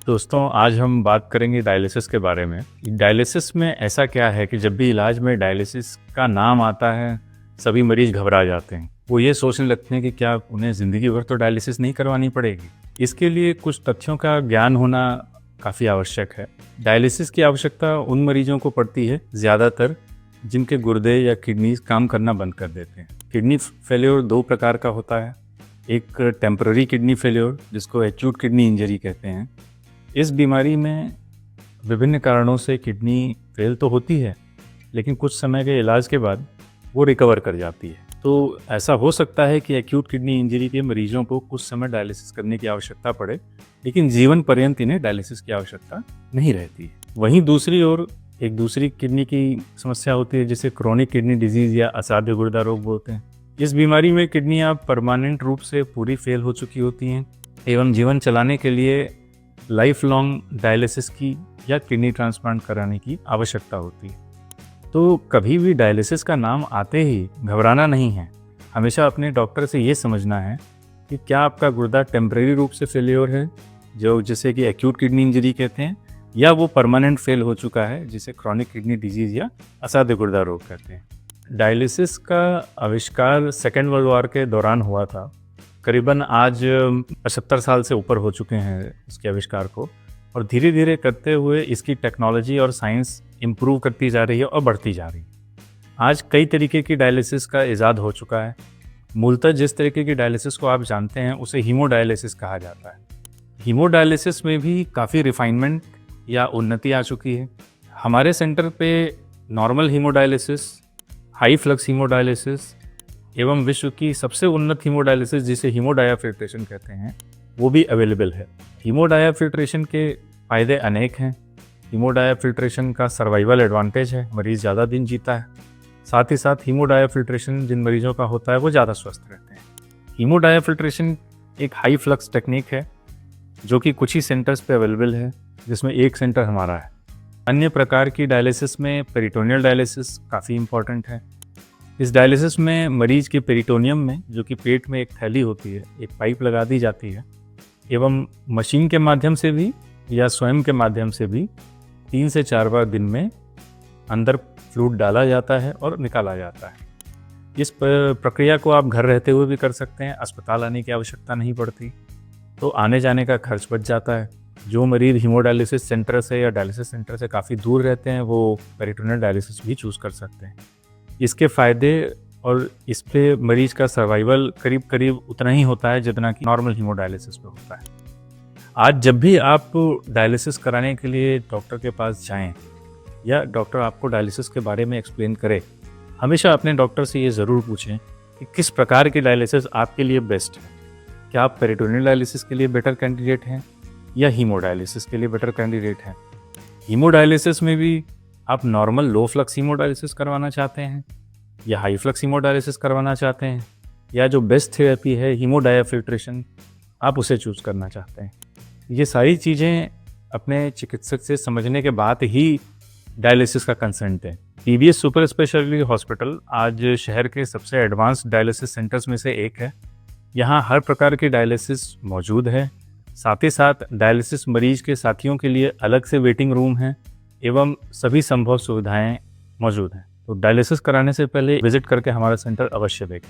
दोस्तों, आज हम बात करेंगे डायलिसिस के बारे में। डायलिसिस में ऐसा क्या है कि जब भी इलाज में डायलिसिस का नाम आता है, सभी मरीज घबरा जाते हैं। वो ये सोचने लगते हैं कि क्या उन्हें ज़िंदगी भर तो डायलिसिस नहीं करवानी पड़ेगी। इसके लिए कुछ तथ्यों का ज्ञान होना काफ़ी आवश्यक है। डायलिसिस की आवश्यकता उन मरीजों को पड़ती है ज़्यादातर जिनके गुर्दे या किडनीज काम करना बंद कर देते हैं। किडनी फेल्योर दो प्रकार का होता है। एक टेम्पररी किडनी फेल्योर, जिसको एक्यूट किडनी इंजरी कहते हैं। इस बीमारी में विभिन्न कारणों से किडनी फेल तो होती है, लेकिन कुछ समय के इलाज के बाद वो रिकवर कर जाती है। तो ऐसा हो सकता है कि एक्यूट किडनी इंजरी के मरीजों को कुछ समय डायलिसिस करने की आवश्यकता पड़े, लेकिन जीवन पर्यंत इन्हें डायलिसिस की आवश्यकता नहीं रहती है। वहीं दूसरी ओर एक दूसरी किडनी की समस्या होती है, जिसे क्रोनिक किडनी डिजीज़ या असाध्य गुर्दा रोग बोलते हैं। इस बीमारी में किडनियाँ परमानेंट रूप से पूरी फेल हो चुकी होती हैं एवं जीवन चलाने के लिए लाइफ लॉन्ग डायलिसिस की या किडनी ट्रांसप्लांट कराने की आवश्यकता होती है। तो कभी भी डायलिसिस का नाम आते ही घबराना नहीं है। हमेशा अपने डॉक्टर से ये समझना है कि क्या आपका गुर्दा टेम्परेरी रूप से फेलियर है, जिसे कि एक्यूट किडनी इंजरी कहते हैं, या वो परमानेंट फेल हो चुका है, जिसे क्रोनिक किडनी डिजीज़ या असाध्य गुर्दा रोग कहते हैं। डायलिसिस का आविष्कार सेकेंड वर्ल्ड वॉर के दौरान हुआ था। करीबन आज 75 साल से ऊपर हो चुके हैं इसके आविष्कार को, और धीरे धीरे करते हुए इसकी टेक्नोलॉजी और साइंस इम्प्रूव करती जा रही है और बढ़ती जा रही है। आज कई तरीके की डायलिसिस का इजाद हो चुका है। मूलतः जिस तरीके की डायलिसिस को आप जानते हैं उसे हीमोडायलिसिस कहा जाता है। हीमोडायलिसिस में भी काफ़ी रिफाइनमेंट या उन्नति आ चुकी है। हमारे सेंटर पे normal haemodialysis, high flux haemodialysis एवं विश्व की सबसे उन्नत हीमोडायलिसिस, जिसे हीमोडायाफिल्ट्रेशन कहते हैं, वो भी अवेलेबल है। हीमोडायाफिल्ट्रेशन के फ़ायदे अनेक हैं। हीमोडायाफिल्ट्रेशन का सर्वाइवल एडवांटेज है, मरीज़ ज़्यादा दिन जीता है। साथ ही साथ हीमोडायाफिल्ट्रेशन जिन मरीजों का होता है वो ज़्यादा स्वस्थ रहते हैं। हीमोडायाफिल्ट्रेशन एक हाई फ्लक्स टेक्निक है जो कि कुछ ही सेंटर्स पे अवेलेबल है, जिसमें एक सेंटर हमारा है। अन्य प्रकार की डायलिसिस में पेरिटोनियल डायलिसिस काफ़ी इम्पॉर्टेंट है। इस डायलिसिस में मरीज के पेरिटोनियम में, जो कि पेट में एक थैली होती है, एक पाइप लगा दी जाती है एवं मशीन के माध्यम से भी या स्वयं के माध्यम से भी 3 से 4 बार दिन में अंदर फ्लूइड डाला जाता है और निकाला जाता है। इस प्रक्रिया को आप घर रहते हुए भी कर सकते हैं। अस्पताल आने की आवश्यकता नहीं पड़ती, तो आने जाने का खर्च बच जाता है। जो मरीज हीमोडायलिसिस सेंटर से या डायलिसिस सेंटर से काफ़ी दूर रहते हैं, वो पेरिटोनियल डायलिसिस भी चूज़ कर सकते हैं। इसके फ़ायदे और इस पे मरीज का सर्वाइवल करीब करीब उतना ही होता है जितना कि नॉर्मल हीमोडायलिसिस पे होता है। आज जब भी आप डायलिसिस कराने के लिए डॉक्टर के पास जाएं या डॉक्टर आपको डायलिसिस के बारे में एक्सप्लेन करे, हमेशा अपने डॉक्टर से ये ज़रूर पूछें कि किस प्रकार की डायलिसिस आपके लिए बेस्ट है। क्या आप पेरिटोनियल डायलिसिस के लिए बेटर कैंडिडेट हैं या हीमोडायलिसिस के लिए बेटर कैंडिडेट हैं। हीमोडायलिसिस में भी आप नॉर्मल लो फ्लक्स हीमोडायलिसिस करवाना चाहते हैं या हाई फ्लक्स हीमोडायलिसिस करवाना चाहते हैं, या जो बेस्ट थेरेपी है हीमोडायाफिल्ट्रेशन, आप उसे चूज़ करना चाहते हैं। ये सारी चीज़ें अपने चिकित्सक से समझने के बाद ही डायलिसिस का कंसेंट है। पीबीएस सुपर स्पेशलिटी हॉस्पिटल आज शहर के सबसे एडवांस डायलिसिस सेंटर्स में से एक है। यहाँ हर प्रकार की डायलिसिस मौजूद है। साथ ही साथ डायलिसिस मरीज के साथियों के लिए अलग से वेटिंग रूम है एवं सभी संभव सुविधाएं मौजूद हैं। तो डायलिसिस कराने से पहले विजिट करके हमारा सेंटर अवश्य देखें।